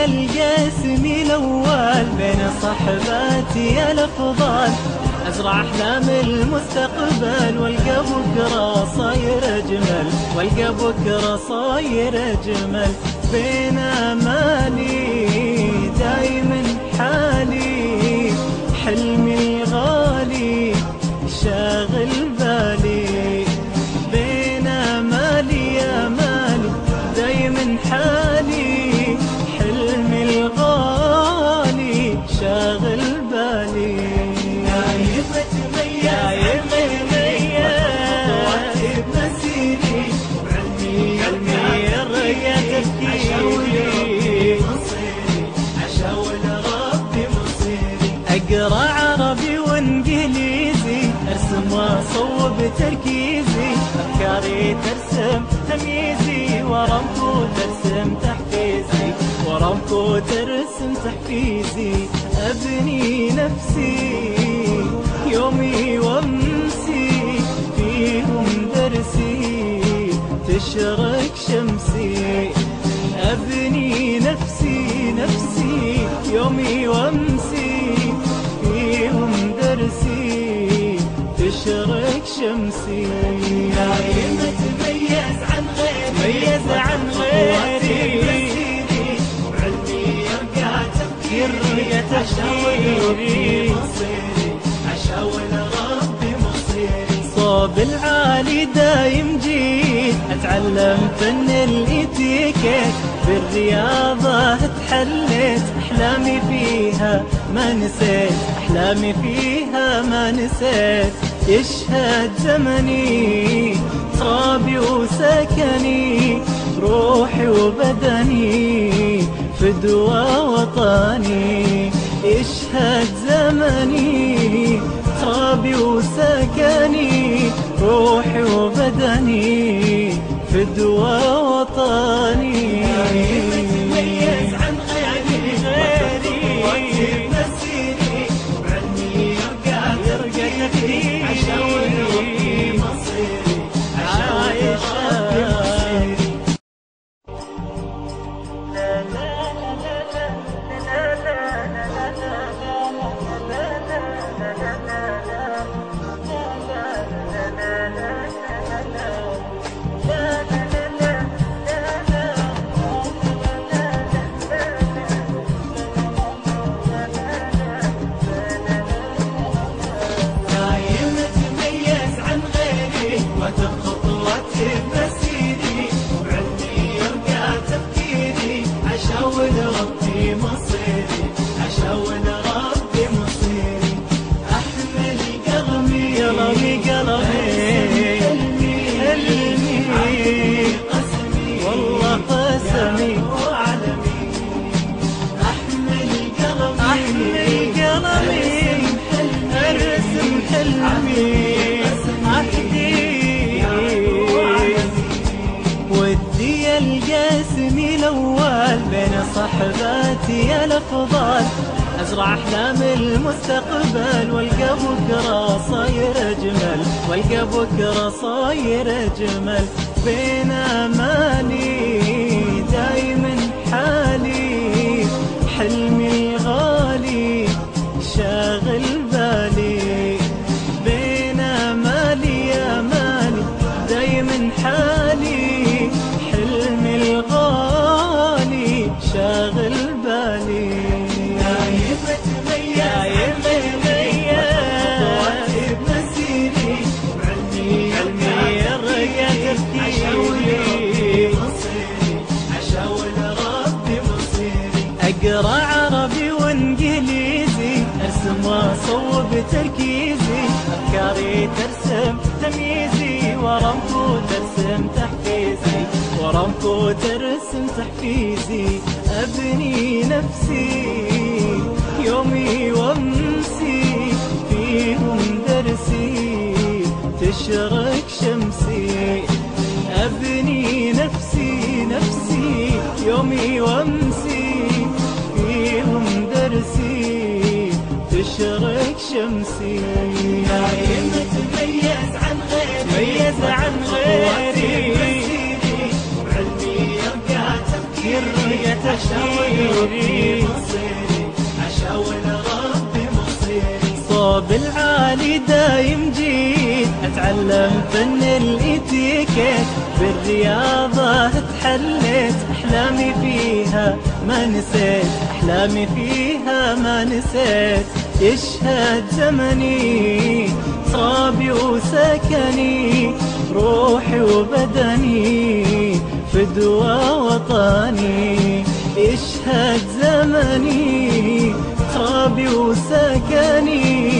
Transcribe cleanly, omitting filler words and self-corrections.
القاسم الأول بين صحباتي الأفضل، أزرع أحلام المستقبل والقى بكرة صاير أجمل، والقى بكرة صاير أجمل. بين آمالي دايما حالي، حلمي الغالي شاغل بالي. بين آمالي آمالي دايما حالي، حلمي الغالي شاغل بالي. أقرأ عربي وانجليزي، ارسم واصوب تركيزي، افكاري ترسم تمييزي، ورمكو ترسم تحفيزي، ورمكو ترسم تحفيزي. ابني نفسي يومي وامسي، فيهم درسي تشرق شمسي. ابني نفسي نفسي يومي وامسي، فيهم درسي تشرق شمسي. دايم اتميز عن غيري، ميز عن غيري، وعلمي يرقى تفكيري، أشاول ربي مصيري. صوب العالي دايم جيد، اتعلم فن الاتيكيت، بالرياضة اتحليت، احلامي فيها ما نسيت، احلامي فيها ما نسيت. يشهد زمني ترابي وسكني، روحي وبدني فدوى وطني. يشهد زمني ترابي وسكني، روحي وبدني فدوى وطني. متميز عن غيري، واكتب مسيري، وعلمي يرقى تفكيري. أشاور ربي مصيري، أشاور ربي مصيري. ودي القاسم الأول بين صحباتي الأفضل، أزرع أحلام المستقبل والقى بكرة صاير أجمل، والقى بكرة صاير أجمل. بين آمالي دايما حالي، حلمي الغالي شاغل بالي. بين آمالي آمالي دايما حالي، حلمي الغالي شاغل بالي. دايم اتميز واكتب مسيري، وعلمي يرقى تفكيري. أشاول ربي مصيري. أقرأ عربي وانجليزي، ارسم واصوب تركيزي، افكاري ترسم تمييزي، ورمكو ترسم تحفيزي، ورمكو ترسم تحفيزي. ابني نفسي يومي وامسي، فيهم درسي تشرق شمسي. ابني نفسي نفسي يومي وامسي، فيهم درسي تشرق شمسي. دايم اتميز عن غيري، ميز عن غيري، وعلمي يرقى تفكيري. يرقى تفكيري. ربي مصيري عشاول ربي مصيري. صوب العالي دايم جيت أتعلم فن الإتيكيت، بالرياضة تحليت أحلامي فيها ما نسيت، أحلامي فيها ما نسيت. يشهد زمني صابي وسكني، روحي وبدني فدوى وطني. يشهد زمني صابي وسكني،